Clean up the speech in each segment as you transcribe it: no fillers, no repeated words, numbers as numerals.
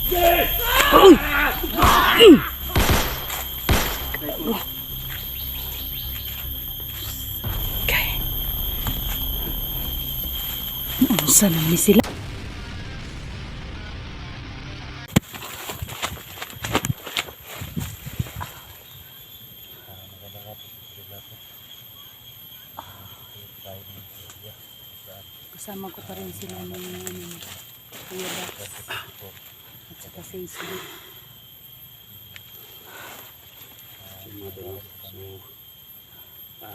Uy! Okay. Saan naman sila? Kasama ko pa rin sila ng Kuya Dax at saka sa Isli.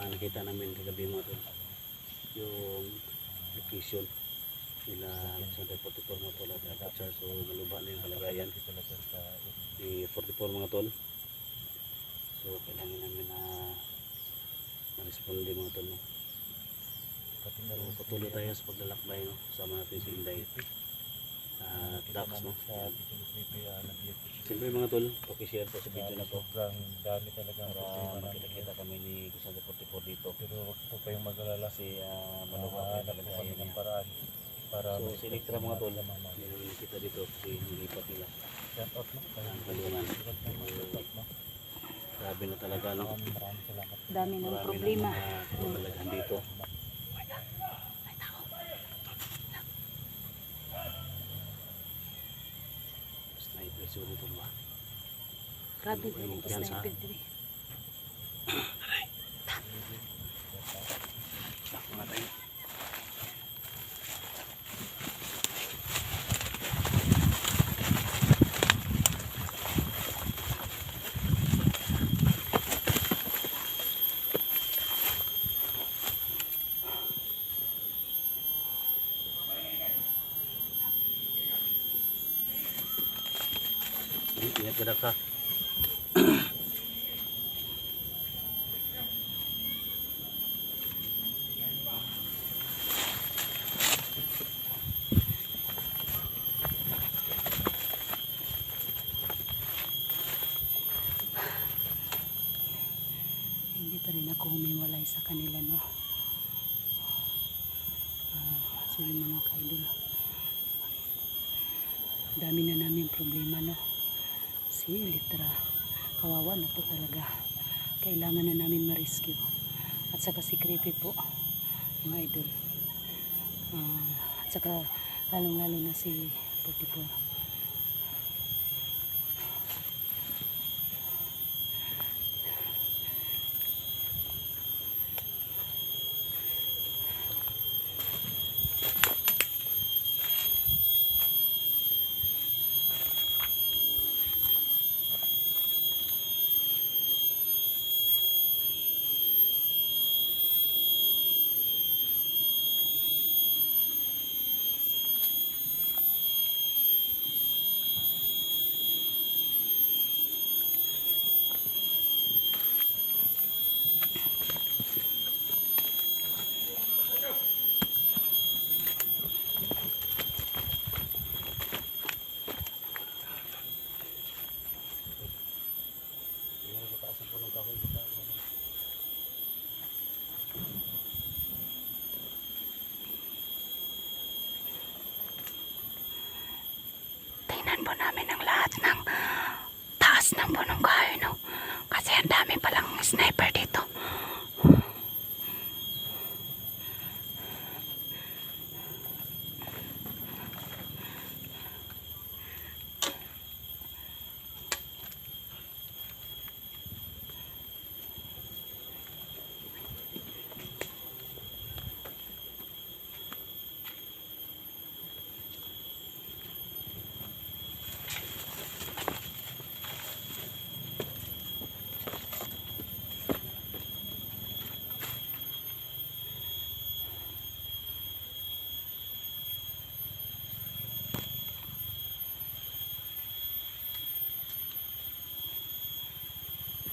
Nakita namin kagabi mga tol yung location nila sa 44 mga tol at capture, so maluba na yung kalagayan ni 44 mga tol. So kailangan namin na ma-responde mga tol, no? So patuloy tayo sa paglalakbay, no? Kasama natin si Inday at Dax, no? Siyempre mga tol, pakishare po sa video na to. Sobrang dami talaga para makita kami ni Kusada 44 dito. Pero huwag po kayong mag-alala Kasi maluba na po kami ng paraan para so si Electra mga tol, hindi kita dito kasi nilipat nila shout out mo. ang kalungan. Grabe na talaga, no? Maraming salamat. Dami ng Marami problema. na kabalaghan dito. Sniper siguro ito ba? Grabe Ano din yung ito piyansa? sniper diri. Takbo na tayo. Ingat ka, Dax, ha? Hindi pa rin ako humiwalay sa kanila, no? So yung mga kaidol, dami na namin problema, no? Si Electra, kawawa na po talaga. Kailangan na namin ma-rescue. At saka si Creepy po, mga idol. At saka lalong-lalo na si 44. Tingnan po namin ang lahat ng taas ng punong kahoy, no? Kasi ang dami palang sniper dito.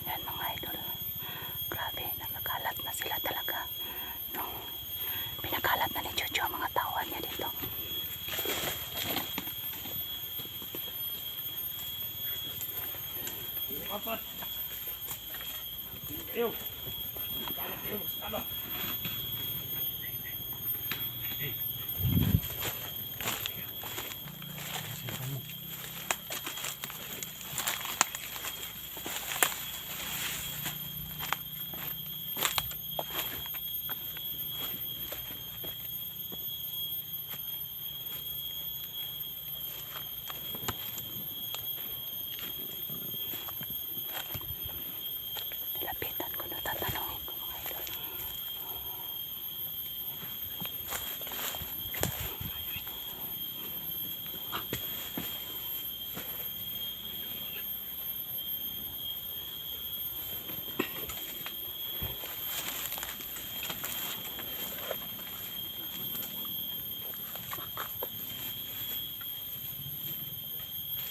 Yan mga idol, grabe, nagkakalat na sila talaga, no? Pinakalat na ni Jojo ang mga tawan niya dito.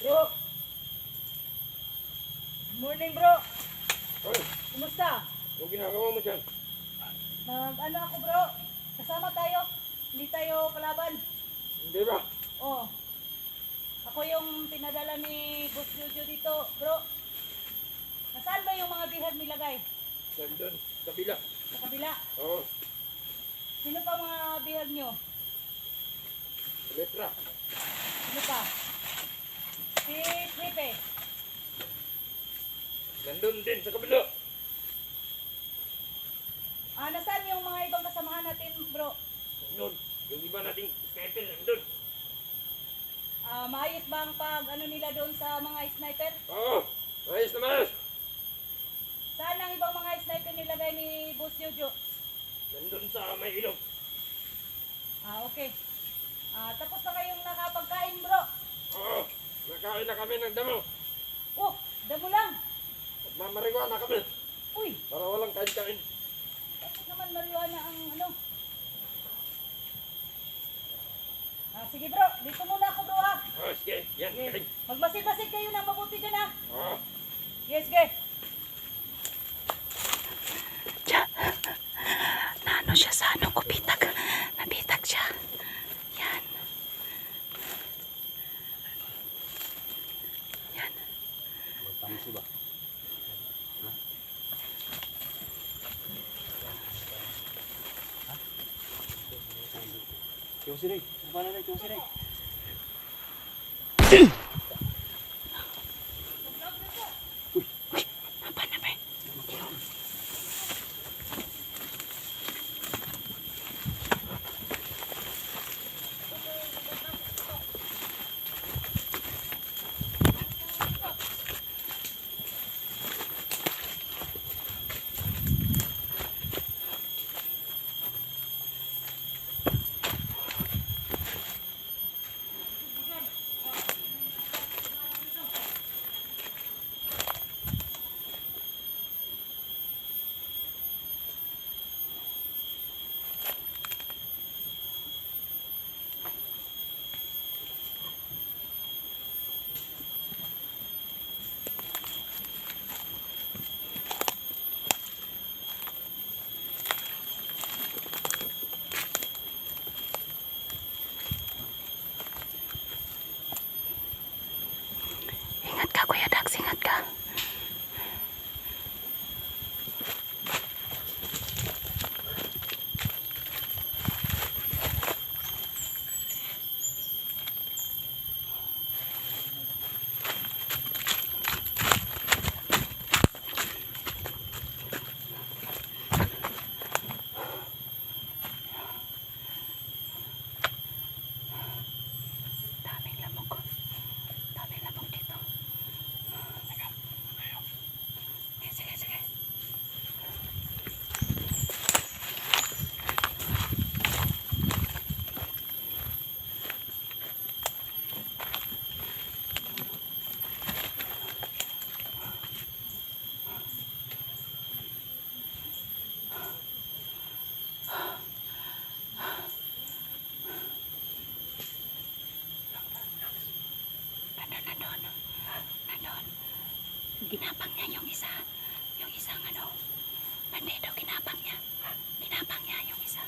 Bro! Morning, bro! Hoy, Kumusta? anong ginagawa mo dyan? Ano ako, bro? Kasama tayo. Hindi tayo kalaban. Hindi ba? Oh. Ako yung pinadala ni Boss Jojo dito, bro. Nasaan ba yung mga bihag nilagay? Nandun, kabila. Sa kabila. Oo, Sino pa mga bihag nyo? letra. Sino pa? Si Pepe. Nandun din sa kabila. Nasaan yung mga ibang kasamahan natin, bro? Nandun, yung iba nating sniper nandun. Maayos ba ang pag ano nila doon sa mga sniper? Oo, ayos na maayos. Saan ang ibang mga sniper nilagay ni Boss Jojo? Nandun sa may ilog. Okay. Tapos na kayong nakapagkain, bro? Oo, nakain na kami ng damo. Oh, damo lang. Mamariwa na kami. Uy, Para walang kain-kain. tapos naman marijuana ang ano. Sige bro, dito muna ako bro ha. Oo, sige, yan, Yes. kain. Magmasid-masid kayo ng mabuti dyan ha. Oo. Yes, sige. Naano siya sa anong kupitag. Nabitag siya. Yan. Yan. Magtamsi ba? Yung sinig. Ang pala na yung sinig. Apa na ba? Ingat ka, Kuya Dax. Ingat ka. Daming lamok. Daming lamok dito. Sige, sige. Nandun. Ginapang niya yung isa. Yung isang ano. Bandido, ginapang niya. Ginapang niya yung isa.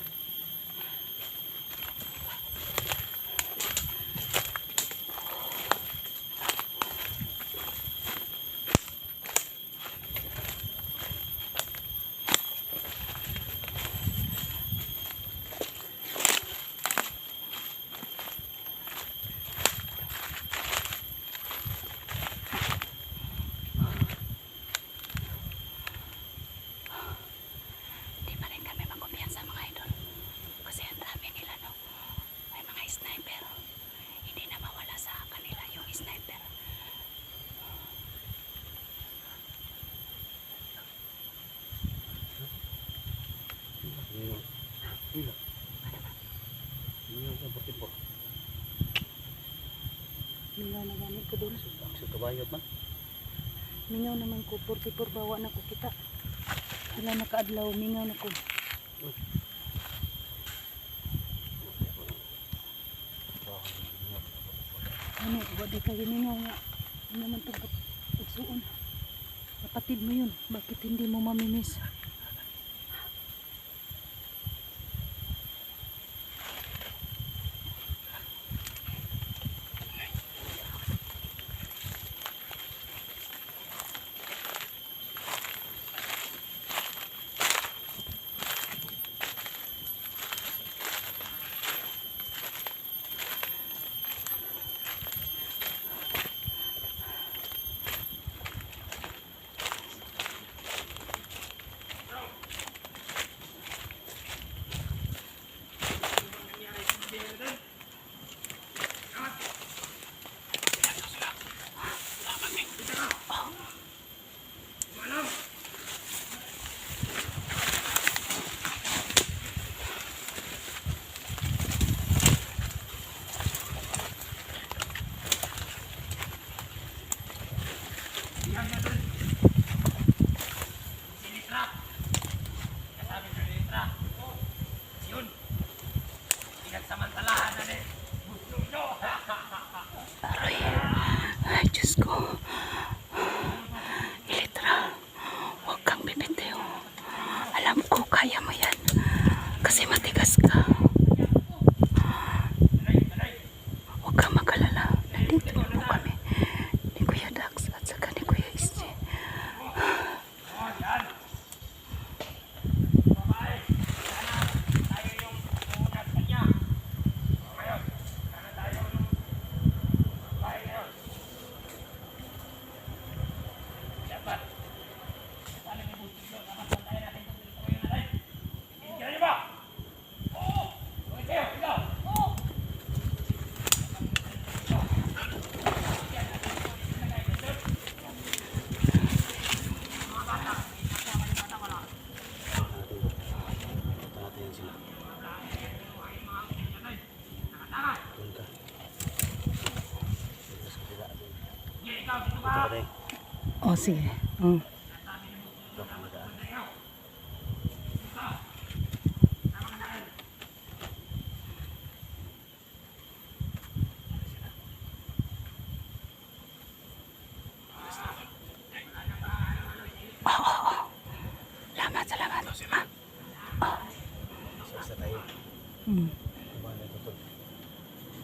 Di pa rin kami magkumpiyansa mga idol. Kasi ang dami nila no. May mga sniper. Hindi na mawala sa kanila yung sniper. Yung sa bakit po. Mingaw na gamit ko doon. Sa kabayot man. Mingaw naman ko. 44 bawa na ko kita. Wala nakaadlaw. Mingaw na ko. Ha? Ano, wadi ka hiningaw nga. Ano naman itong pagsuon. Kapatid mo yun. Bakit hindi mo mamimiss? Ay, Diyos ko. Ilitra, huwag kang bibitiw. Alam ko, kaya mo yan. Kasi matigas ka. Huwag kang mag-alala. Nandito na po kami. Ni Kuya Dax at saka ni Kuya SJ. Natin sila. Doon ka. Ito pa rin. Oh, sige. Oh. Ito ang magaan. Salamat, salamat. Isa tayo. Kumana ito to.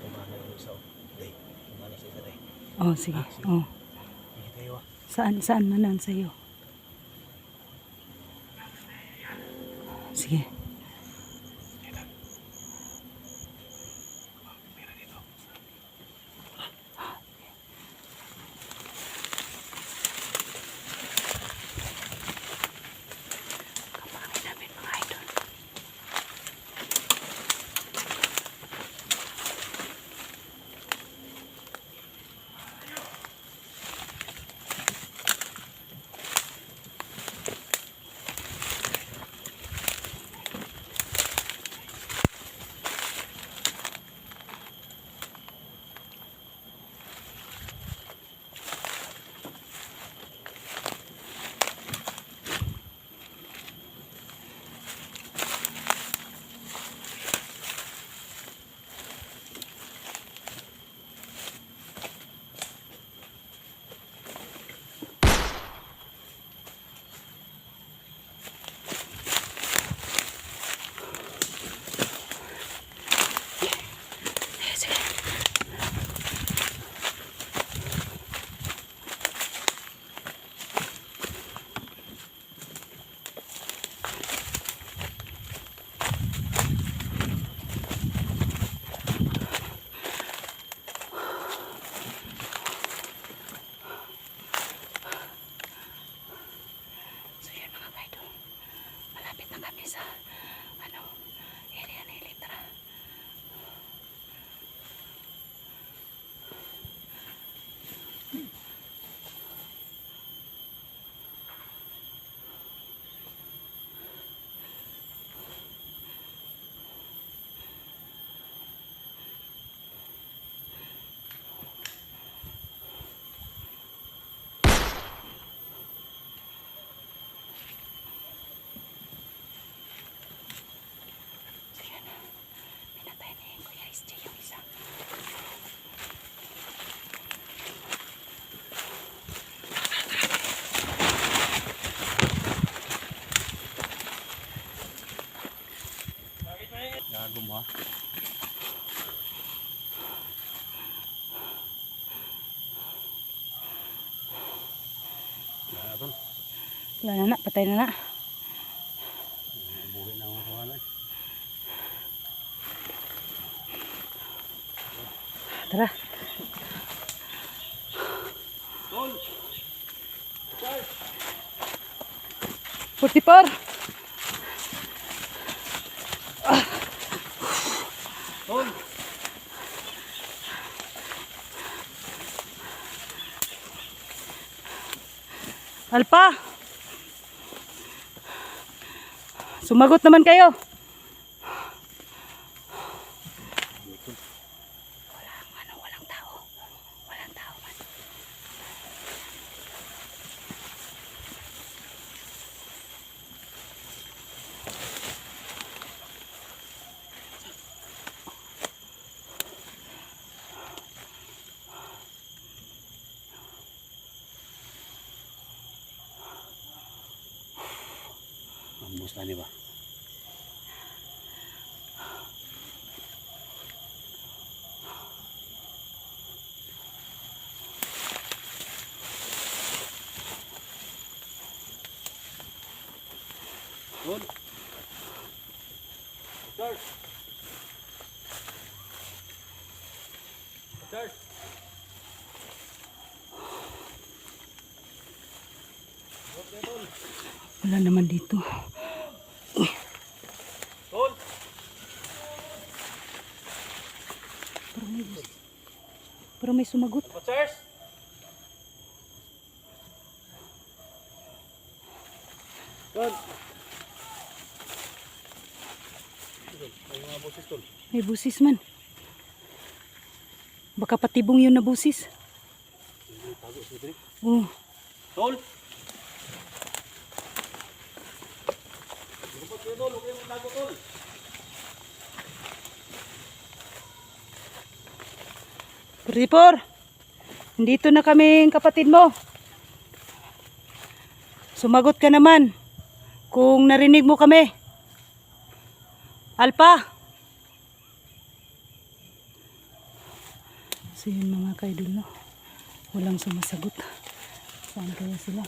Kumana yung isa. Day. Kumana sa isa tayo. Oh, sige. Oh. Hindi tayo ah. Saan man ang sa'yo? Sige. Kapangin namin mga idol. na tol. Wala na na, patay na na. Buhi na mga kawan. Tara. Tol! Charge! 44. Tol! Alpa. Sumagot naman kayo. Walang tao. Walang tao man. Ambos na ni ba? Tol! Charge! Charge! Wala naman dito. Tol! Pero may sumagot. Charge! Tol! Ay mga boses tol. May busis man. Baka patibong yun na busis. Tago sa tol. Oh, Tol! Lupot kayo tol, huwag kayong tago tol. Puripor. Nandito na kaming kapatid mo. Sumagot ka naman kung narinig mo kami. Alpa. So yun mga kaidol, no? Walang sumasagot. Saan kaya sila?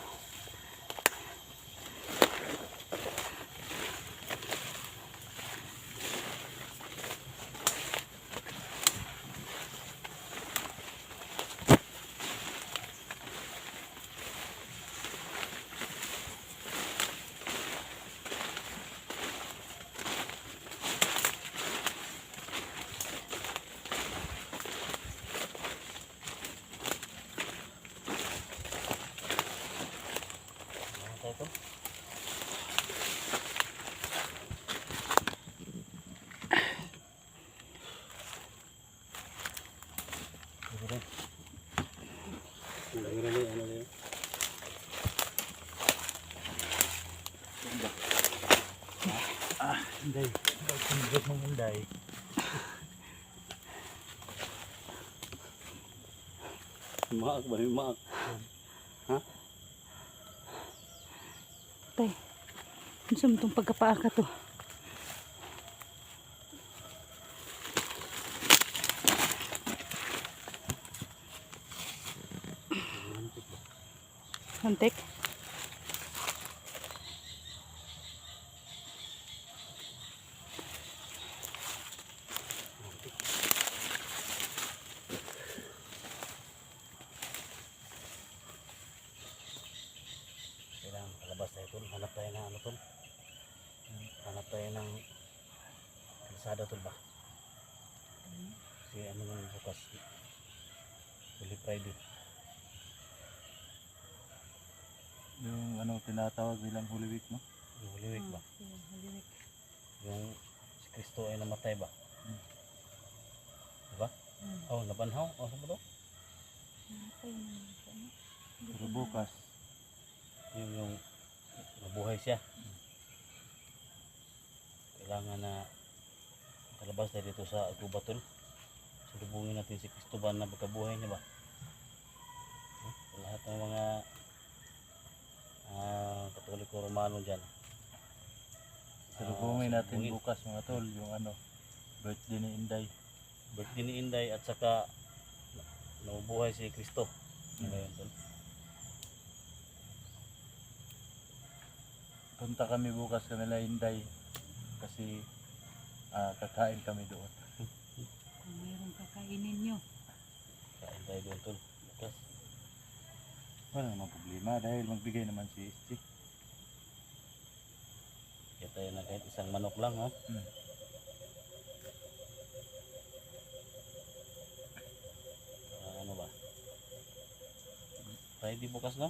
Inday. Sindot mong inday. Maak ba? Maak. Ha? Tay, ano sa itong pagkapaaka to? Hantik? Kailangan palabas tayo tol. Hanap tayo ng ano tol. Hanap tayo ng kalsada tol ba? Kasi ano nang bukas. Holy Friday. Yung ano tinatawag bilang Holy Week, no? Yung Holy Week ba? Yung si Kristo ay namatay ba? Diba? Oh, nabanhaw. Oh, saan ba to? Pero bukas, Yung nabuhay siya. Kailangan na kalabas tayo dito sa Gubatol. Salubungin natin si Cristoban na pagkabuhay niya ba? Lahat ng mga Katoliko Romano dyan. salubungin natin salubungin. bukas mga tol, yung ano, birthday ni Inday. Birthday ni Inday at saka nabubuhay si Kristo. Ano yun, tol? punta kami bukas kanila Inday kasi kakain kami doon. Kung mayroong kakainin nyo. Kain tayo doon tol. Bukas. Wala namang problema dahil magbigay naman si SG. Kaya tayo na kahit isang manok lang ha. Ano ba? Friday bukas no?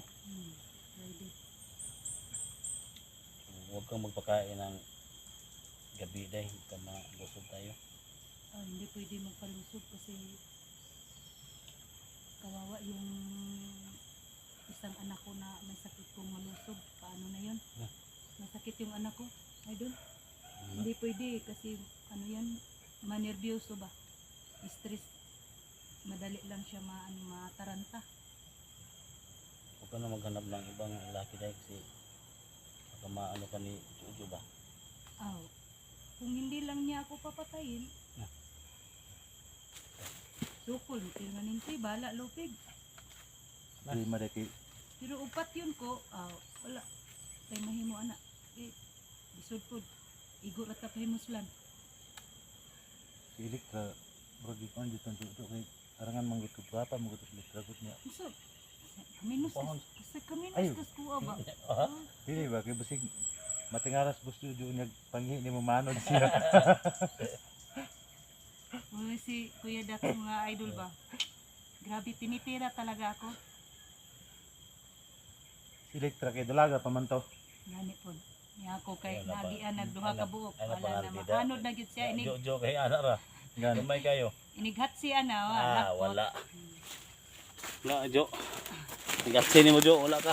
Friday. Huwag kang magpakain ng gabi dahil baka malusog tayo. Hindi pwede magpalusog kasi kawawa yung isang anak ko na may sakit kong malusog. Paano na yun? May sakit yung anak ko. Idol. Hindi pwede kasi ano yan, manervyoso ba? Stress. Madali lang siya mataranta. Huwag ka na maghanap ng ibang laki dahil kasi baka maano ka ni Jojo ba? Kung hindi lang niya ako papatayin, sukol, permanente, bala, lupig. Hindi madaki. Pero upat yun ko, wala. Tay mahimo anak. Bisod po. Igo rata pahimuslan. Si Elektra, bro, di ko ang dito kay arangan manggutot papa, manggutot Elektra gut niya. Usap. Kaminus kasi kaminus Ayun. kas kuha ba? Dili ba kay basig matingaras gusto jo niya panghi ni mo manod siya. Uy, si Kuya Dak mga idol ba? Grabe tinitira talaga ako. Si Elektra kay dalaga pamanto. Gani po. Niya ako kay Wala pa. nagian nagduha ka buok. Ano pa Wala ang na bida? makanod na gid siya inig Jojo kay ana ra. Gan. Gamay kayo. inighat siya na wala. Wala. Wala Jo. Gatsi ni mo Jo, wala ka.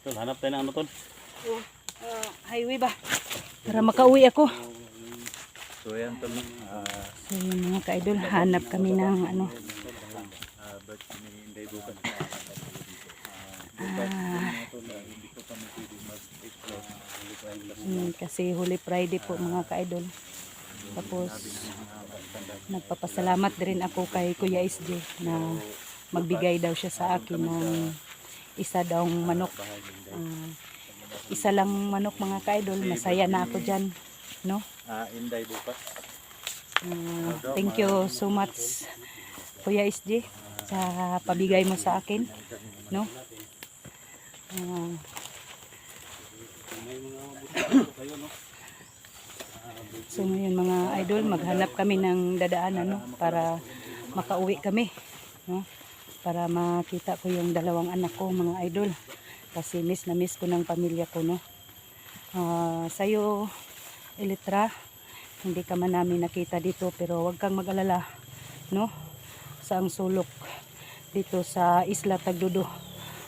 Tol, hanap tayo ng ano tol. Highway ba? Para makauwi ako. So yan to no. So yun mga ka-idol, hanap kami ng ano. Birthday ni Inday bukas. Hindi ko pa pwede mag-explore. Kasi Holy Friday po mga ka-idol. Tapos nagpapasalamat din ako kay Kuya SJ na magbigay daw siya sa akin ng isa daw manok. Isa lang manok mga ka-idol, masaya na ako dyan, no? Inday bukas. Thank you so much Kuya SJ sa pabigay mo sa akin, no? So ngayon mga idol, maghanap kami ng dadaanan, no, para makauwi kami, no? Para makita ko yung dalawang anak ko mga idol. Kasi miss na miss ko ng pamilya ko, no? Sa'yo, Elektra, hindi ka man namin nakita dito pero huwag kang mag-alala, no? Sa ang sulok dito sa Isla Tagdudo.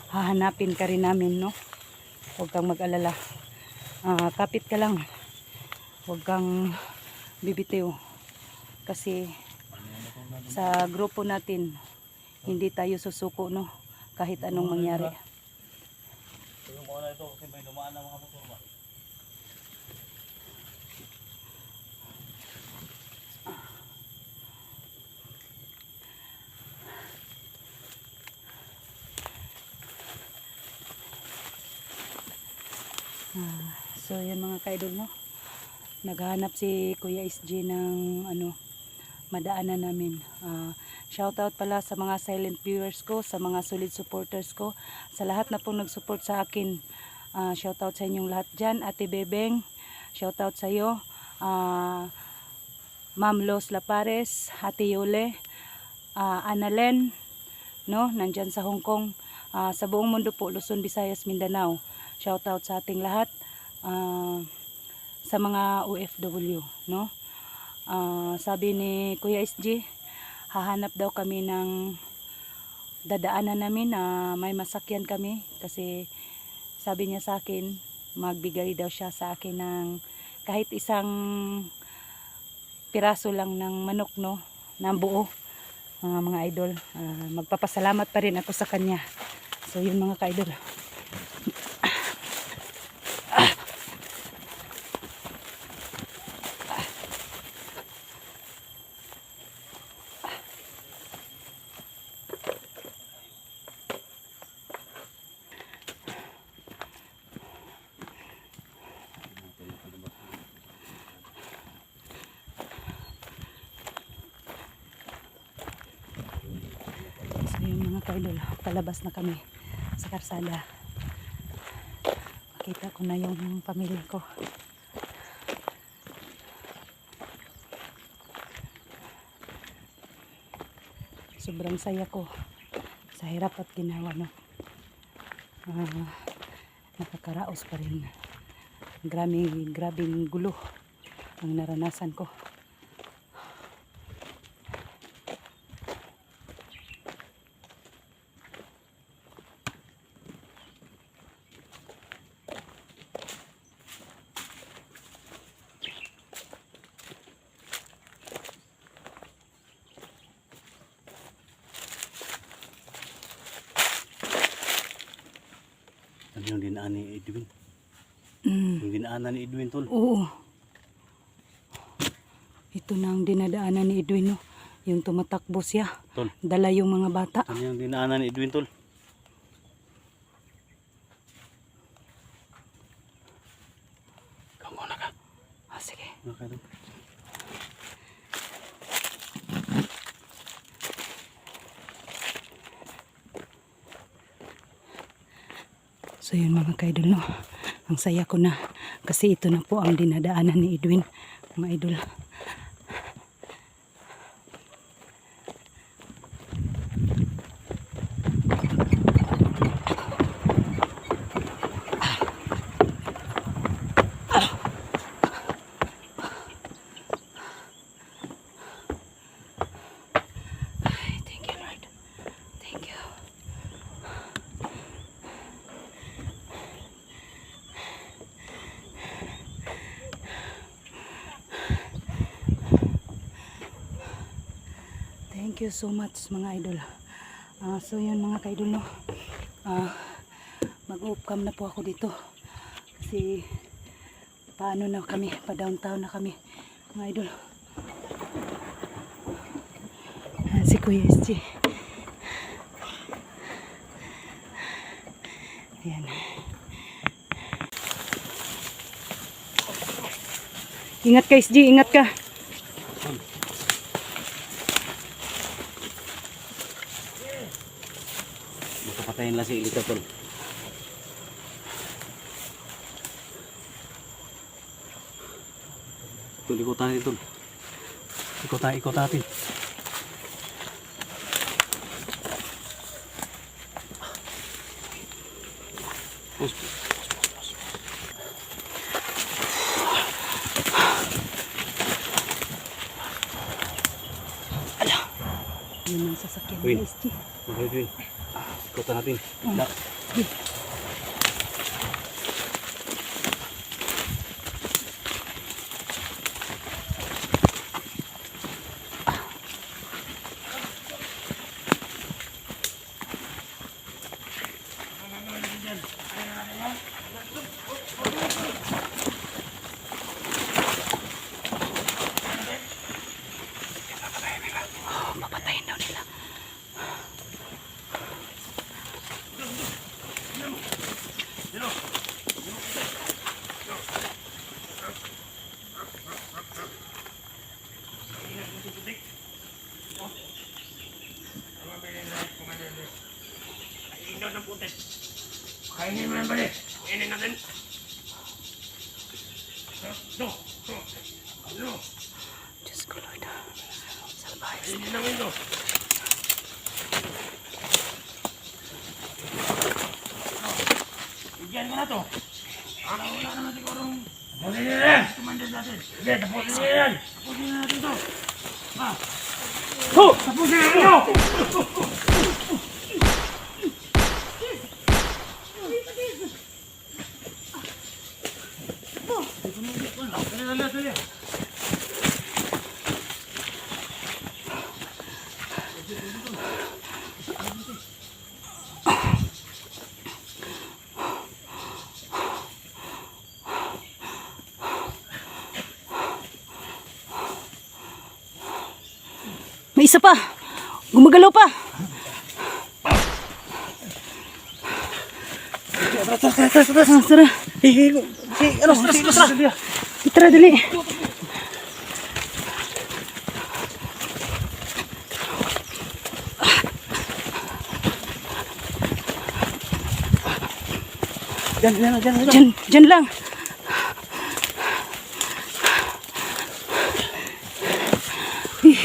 Hahanapin ka rin namin, no? Huwag kang mag-alala. Kapit ka lang. Huwag kang bibitiw. Kasi sa grupo natin, hindi tayo susuko, no? Kahit anong mangyari. Yung mga na ito kasi may dumaan ng mga motor ba? So yan mga ka-idol, no? Naghahanap si Kuya SG ng ano, madaanan namin. Shoutout pala sa mga silent viewers ko, sa mga solid supporters ko, sa lahat na pong nag-support sa akin. Shoutout sa inyong lahat dyan. Ate Bebeng, shoutout sa iyo. Ma'am Los Lapares, Ate Yole, Annalen, no? Nandyan sa Hong Kong. Sa buong mundo po, Luzon, Visayas, Mindanao. Shoutout sa ating lahat. Sa mga OFW, no? Sabi ni Kuya SG, hahanap daw kami ng dadaanan namin na may masakyan kami kasi sabi niya sa akin, magbigay daw siya sa akin ng kahit isang piraso lang ng manok, no? Na buo, mga idol. Magpapasalamat pa rin ako sa kanya. So yun mga ka-idol. Ayun mga kaidol, palabas na kami sa karsada. Makita ko na yung pamilya ko. Sobrang saya ko sa hirap at ginawa, no. Nakakaraos pa rin. Grabing gulo ang naranasan ko. Ano yung dinaan ni Edwin? Mm. Yung dinaanan ni Edwin, tol. Oo. Ito na ang dinadaanan ni Edwin, no? Yung tumatakbo siya. Tol. Dala yung mga bata. Ano yung dinaanan ni Edwin, tol? Ikaw muna ka. Ah, sige. Okay, tol. So yun mga kaidol, no? Ang saya ko na. Kasi ito na po ang dinadaanan ni Edwin, mga idol. Ay, thank you, Lord. Thank you. Thank you so much mga idol. So yun mga kaidol, no. Mag-off cam na po ako dito. Kasi paano na kami, pa downtown na kami mga idol. Si Kuya SG. Ayan. Ingat ka SG, ingat ka. Makapatayin lang si Ilita, tol. Tol, ikutan natin, tol. Ikot natin. Yun ang sasakyan Win. ni SG. Okay, Edwin. Ikutan natin. Na. Papatayin daw nila. Ikaw ng putis. Kainin mo yan, bali. Kainin natin. No. No. Diyos ko, Lord. Salbahes. Kainin namin to. Bigyan mo na to. Wala naman sigurong... Tapusin nyo yan! Tumandad natin. Sige, tapusin nyo yan! Tapusin na natin to. Tapusin na nyo! May isa pa. Gumagalaw pa. Tara. Tara, dali. Dyan lang.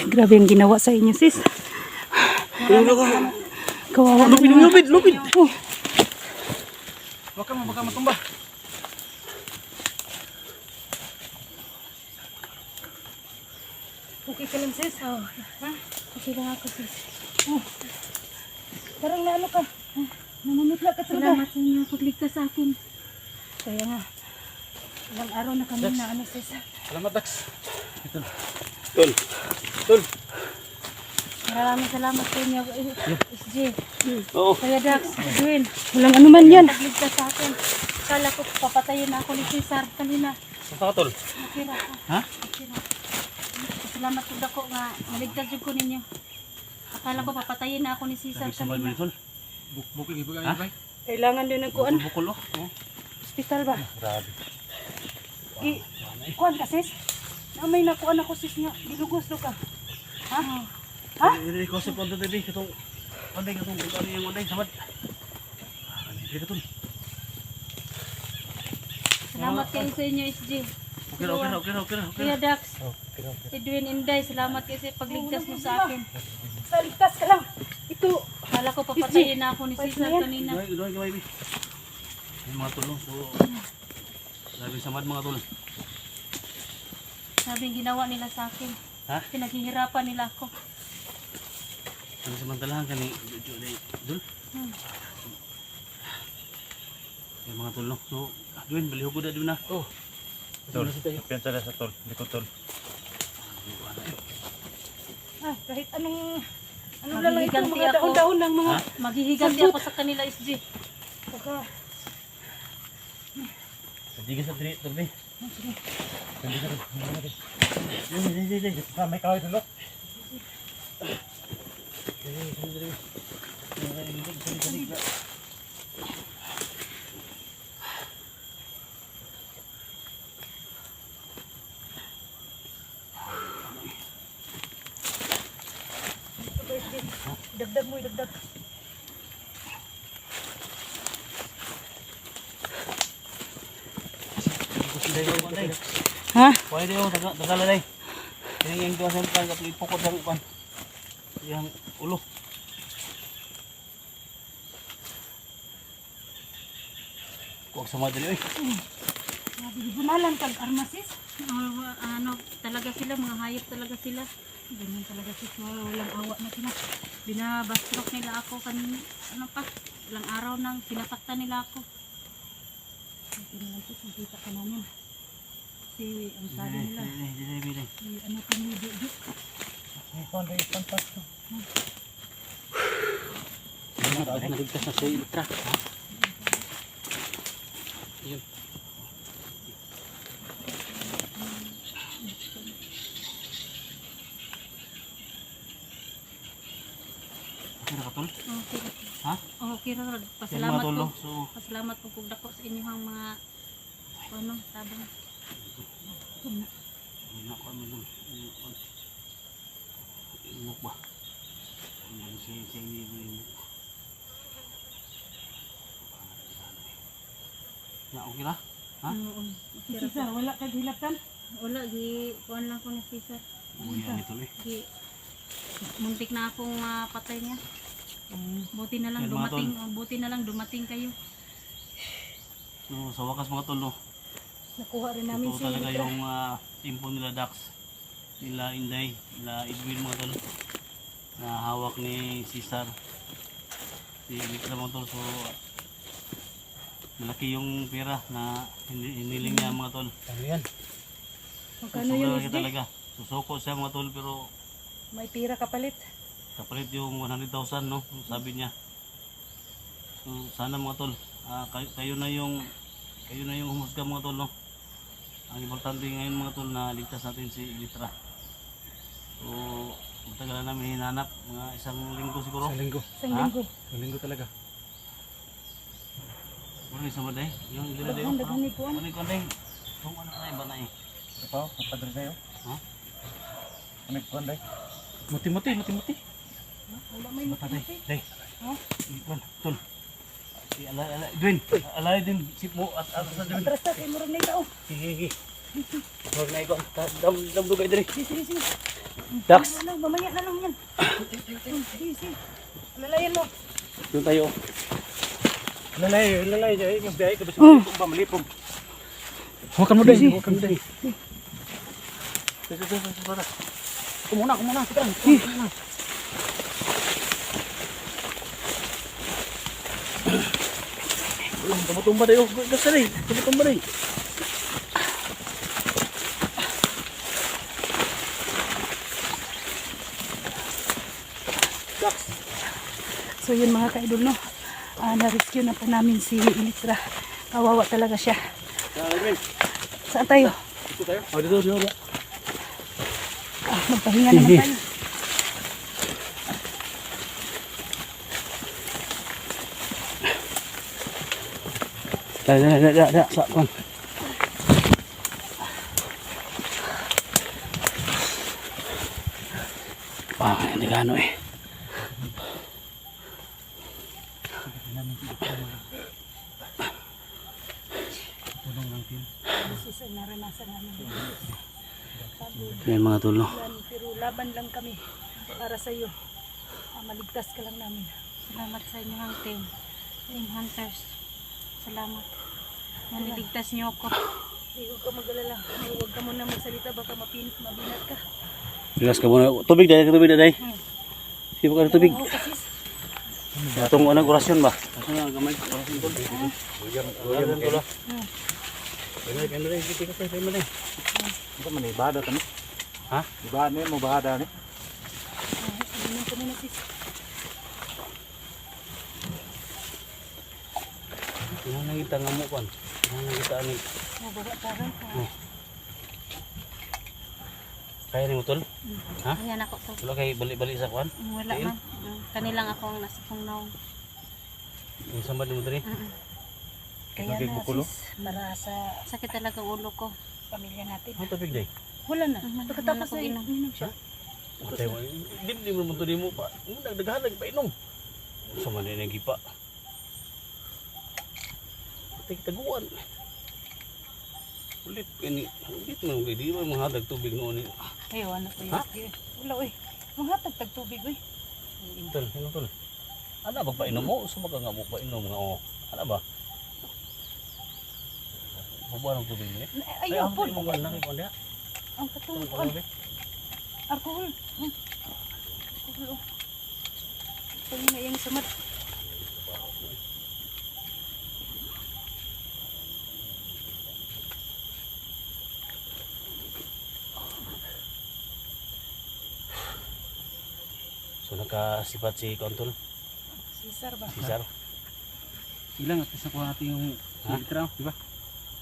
Grabe ang ginawa sa inyo, sis. Kawawa na naman. Lupit. Oh, Baka matumba. okay ka lang, sis? Oh, Ha? okay lang ako sis. Oh. Parang naano ka. Namumutla ka talaga. Salamat sa inyo pagligtas sa akin. Kaya nga, ilang araw na kami na ano, sis. Salamat, Dax. Tol. Maraming salamat sa inyo, SG. Oo. Kuya Dax, Edwin, Walang ano man yan. pagligtas sa akin. Kala ko papatayin na ako ni Cesar kanina. Saan ka, Tol? Okay ra ako. Ha? Okay ra. Salamat po dako nga maligtas jud ko ninyo. Akala ko papatayin na ako ni Cesar kanina. Tol. Bukil ibig ay. Kailangan din ng kuan. Bukol, oh. Hospital ba? Grabe. Kuan ka, sis? May nakuan ako, sis nga. Dilugos ka. Ha? Ha? Hindi ko sa punto tabi katong anday yung anday samad. Dito, Tol. Salamat kayo sa inyo, SG. Okay. Kuya Dax, Oh, pero Edwin, Inday, salamat kayo sa pagligtas mo sa akin. Saligtas ka lang. Ito. Akala ko papatayin na ako ni Cesar kanina. Gaway. Yung mga tulong so sabi samad mga tol. Sabi ginawa nila sa akin. Ha? Pinaghihirapan nila ako. Ano samantalahan kani dul. Yung mga tulong so Duin baliho ko na na. Oh. tol, piyansa na sa tol, hindi ko tol. Ah, kahit anong ano lang ito, Maghihiganti mga ako. daon-daon ng mga Maghihiganti ako sa kanila, SG. pagka. Sige sa diri, tol, be. Hindi ka rin. Hindi. May kaway dulu. Dagdag mo, dagdag. Ha? Pwede yo tagala dai. Yung tuwa sa kan kapag ipukod sa kan. Yang ulo. Kuwag sa madali oy. Bunalan kag armasis. Ano, talaga sila, mga hayop talaga sila. Ganyan talaga sis, walang awa na sila. Binabastrok nila ako kanina. Ano pa? Ilang araw nang sinasaktan nila ako. Hindi naman sis, nakita ka namin. Si, ang sabi nila, Dili. si ano kami, di. May konday pantas. Nagligtas na sa ilitra. Yun. Okay na ka, Tol? Okay. Ha? Okay ra. Yan Pasalamat mga tulong. po. So, Pasalamat po kung dako sa inyong mga ano, sabi na. Nak ko ano dun. Imok ba? Ano si ini imok. Ya, okay na? Ha? Oo. Okay ra. Sisa, wala kag hilatan. Wala, gi kuan lang ko ni Cesar. Uy, yan ito eh. Gi muntik na akong patay niya. Buti na lang Yan, mga dumating, buti na lang dumating kayo. So, sa wakas mga tol, no? Nakuha rin namin Ito si talaga Litra. yung timpo nila Dax, nila Inday, nila Edwin mga tol, na hawak ni Cesar, si Litra mga tol. So, malaki yung pera na hiniling niya mga tol. Ano yan? Magkano Sobrang yun, laki SJ? talaga. Susuko siya mga tol, pero May pira kapalit. kapalit yung 100,000, no? Sabi niya. So, sana mga tol, kayo na yung humusga mga tol, no? Ang importante ngayon mga tol na ligtas natin si Litra. So, matagal na namin hinanap, mga isang linggo siguro. Sa linggo. Isang Ha? linggo. Sa linggo talaga. Ano isang baday? Yung dila Daghan, dayo. daghan ni kuan. Ano yung kanday? Kung ano na iba na eh. Apa? Napadre na yun. Ha? Ano yung konday? Muti-muti. Wala may Patay. mati. Day. Ha? Ikon, tol. Edwin, alay din sip mo at sa Edwin. Atras ta kay murag na ikaw. Sige. Huwag na ikaw. Damdugay dali. Sige, sige. Dax. Mamaya na lang yan. Sige. Lalayan mo. Doon tayo. Lalay, yung biyahe ka ba sa pamalipong. Huwakan mo dali. Huwakan mo dali. Kumuna. Tumba tayo. Gas dali. Tumba dali. So yun mga ka-idol, no. Na-rescue na po namin si Electra. Kawawa talaga siya. Saan tayo? Dito. Magpahinga naman tayo. Da. Sa kon. Hindi ka ano eh. This is ang naranasan namin. Yan mga tulo. Pero laban lang kami para sa iyo. Maligtas ka lang namin. Salamat sa inyong team. Team Hunters. Salamat. Naniligtas niyo ako. Hindi ka mag-alala. Huwag ka muna magsalita. Baka mabinat ka. Relax ka muna. Tubig daday. Sige ka ng tubig. Oo, kasi Atong anong orasyon ba? Asa nga gamay orasyon ko. William tulo. Kaya sige ka tayo man eh. Ito man ibada kami. Ha? Ibada mo bahada ni. Ano ka muna sis? Nangita nga mo kon. Nangita ani. Mabaga parang. Kaya ni mo tol? Ha? Ayan ako to. Wala kay balik-balik sa kwan? Wala man. Kanilang ako ang nasa pangnaw. Yung sambad mo diri? Kaya na sis. Para sa Sakit talaga ang ulo ko. pamilya natin. Ano tubig day? Wala na. Mhm. Pagkatapos Wala ay ko inom siya. Matay mo. Di mo mo to di mo pa. Nagdaghalag pa inom. Sa man ni gipa. Matay taguan. Ulit mo di mo mahadag tubig noon ni. Ayo ano ko Ha? yun. Wala oy. Manghatag tag tubig oy. Tol, ano tol? Ana ba pa inom mo? Sumaga nga mo pa inom nga oh. Ana ba? Mabuan ang tubig ni. Ayo po. mo nga nang ikon dia. Ang katulog. Alcohol. Alcohol. Oh. Ito na yung samad. So nakasipat si Kontol, Cesar ba? Cesar. Ilang at isa ko natin yung Ha? litra, di ba?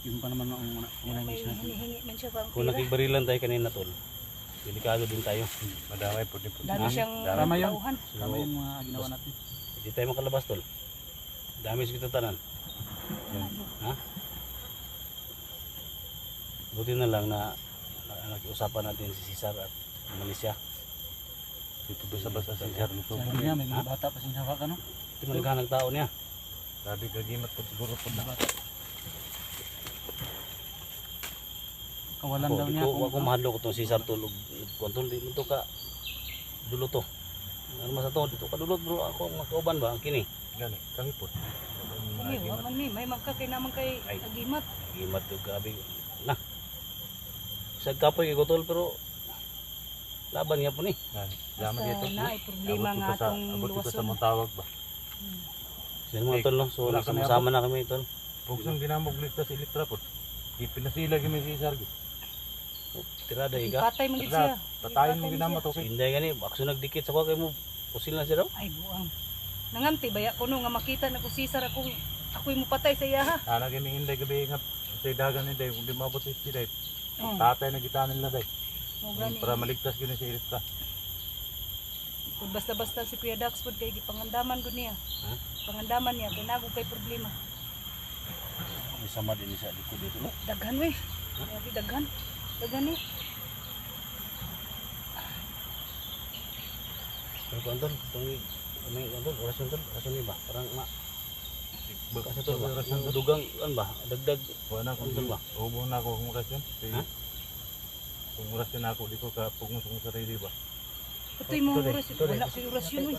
Yung pa naman ang unang May mission natin. hinihingi man siya ba? Kung nakigbarilan tayo kanina tol, delikado din tayo. Madamay po din po. Dami siyang Tama yun. tauhan. Tama yung mga ginawa natin. Hindi tayo makalabas tol. Dami sa kita tanan. Ha? Buti na lang na nakiusapan natin si Cesar at Malaysia. Dito basta-basta si Sir Luso. Sabi niya, may mga bata pa siya hawak ano? Ito man naghanag tao niya. Sabi kagimat po siguro po na. Kawalan daw niya. Ako mahadlo ko itong Cesar tol. Kontol, di mo to ka dulo to. Ano mas to, dito ka dulot bro. Ako ang makauban ba ang kini. Gani, kami po. May waman mi, may magkakay naman kay Ay. agimat. Gimat to gabi. Na. Sa kapoy kay Gotol pero laban niya po ni. Gani. Basta Laman dito. na ay problema nga atong Abot ko sa luwason. mong tawag ba? Yan mga tol no. So Wala kami nagsama na kami tol. Pugsong dinamog ligtas si Litra po. Di pinasila kami si Sir. Tirada iga. Ipatay mo gid siya. Patayin mo Ipatay ginamat siya. okay. Inday gani bakso nagdikit sa ko kay mo. Pusil na siya daw. Ay buang. Nangamti baya kuno nga makita na ko Cesar ako'y mo patay sa iya ha. Ana kami hinday gabi nga sa dagan hinday kung di mabot si Siday. Oh, Tatay na gitanin nila day. mo gani. Para maligtas gini si Litra. Kung basta-basta si Kuya Dax pod kay gipangandaman gud niya. Ha? Pangandaman niya kay nago kay problema. May sama din sa likod dito no. Daghan we. Ay daghan. Daghan ni. Pero Kontol, tong may Kontol, orasyon tol, orasyon ni ba? Parang Kasi tol ba? Yung dugang, ano ba? Dagdag. Wala na akong Ano ba? ubo na ako kung orasyon. Ha? Kung orasyon ako, di ko kapugnos kung sarili ba? Ito imo orasyon. Wala ko orasyon oy.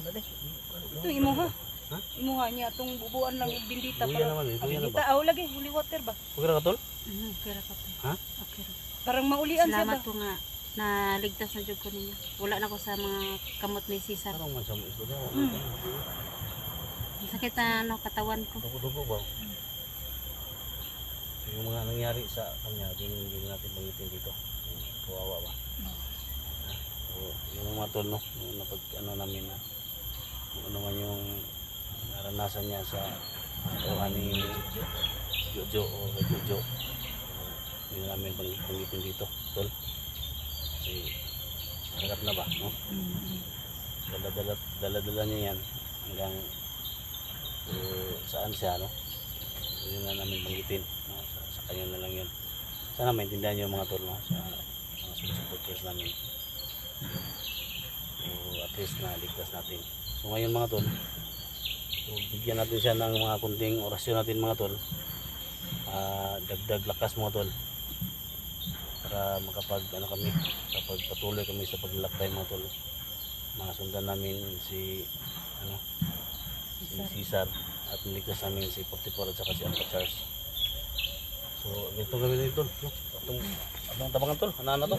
Ito imo ha. Ha? Imo ha niya atong bubuan lang yung bindita Luya naman eh. Luya na Bindita ba? aw lagi holy water ba? Okay na ka tol? Okay ra ka po. Ha? Okay ra. Parang maulian siya ba? Salamat po nga naligtas na jud ko ninyo. Wala na ko sa mga kamot ni Cesar. Parang man sa mo ito daw. Ang sakit na ano, katawan ko. Dugo-dugo ba? Yung mga nangyari sa kanya, hindi natin bangitin dito. Kawawa ba? So, yung mga tol, no? Yung napag, ano namin na, kung ano man yung naranasan niya sa tuhan ni Jojo o kay Jojo. Hindi namin bangitin dito, tol. Kasi, hirap na ba, no? Dala-dala niya yan hanggang saan siya, no? Yun na namin banggitin, no? Sa kanya na lang yun. Sana maintindihan niyo mga tol, no? Sa mga supporters namin. So at least na ligtas natin. So ngayon mga tol, so bigyan natin siya ng mga kunting orasyon natin mga tol. Dagdag lakas mga tol, para makapag ano kami, kapag patuloy kami sa paglalakbay mga tol. Masundan namin si ano, si Cesar at niligtas namin si 44 at saka si Alpha Charles. So ito gawin nito, no? Atong tabangan tol, ana to.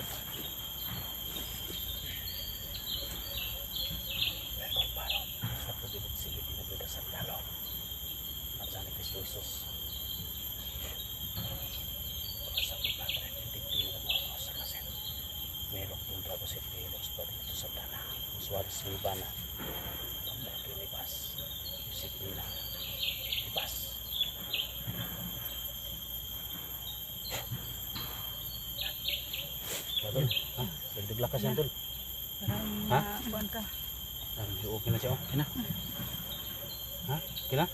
Sa pagdibig sige pinabida sa talo. At sa ni Kristo Jesus. Sa pagpapalala hindi mo sa kasen. Merong tundra ko si Pilos pa dito sa tana. Suarez Milbana. Pagpapalibas. Disiplina. Ibas. Tol, ha? Dagdag lakas yan tol. Ha? Kuan ka. Okay na siya, oh. Okay na. Ha? Okay na?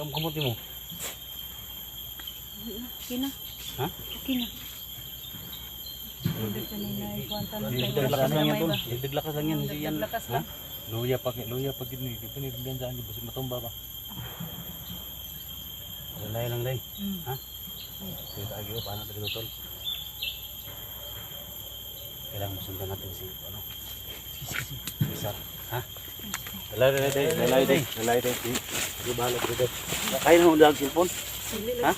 Kamuti mo. Okay na. Ha? Okay na. Hindi kanina ikuan ta Dagdag lakas lang yan tol. Dagdag lakas lang yan. Hindi yan. lakas Ha? lang. Luya pag ini, dito ni biyanjaan di basi matumba ba? Lalay lang day. Mm. Ha? Kita agyo paano dito tol. Kailangan masundan natin si ano. Si Cesar. Ha? Lalay day. Lalay day. Sige bahala ko dito. Kaya na mo dag cellphone? Ha?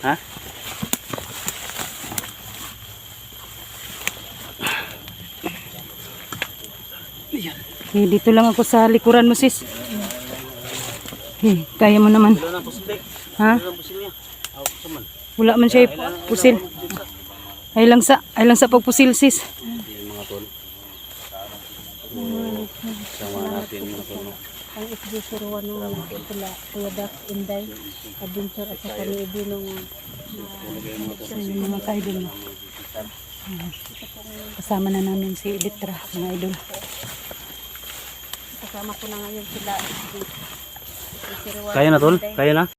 Ha? Okay, dito lang ako sa likuran mo sis. Okay, kaya mo naman. Wala na pusil. Ha? Wala na pusil niya. Ako sa man. Wala man siya pusil. Ay lang sa pagpusil sis. Yung mga tol. Sama natin mga tol. Ang FG01 nung pula, Kuya Dax, Inday, Adventure at saka ni Ibinong Yung mga ka-idol mo. Kasama na namin si Litra, mga idol. kasama ko na ngayon sila. Kaya na tol? Kaya na?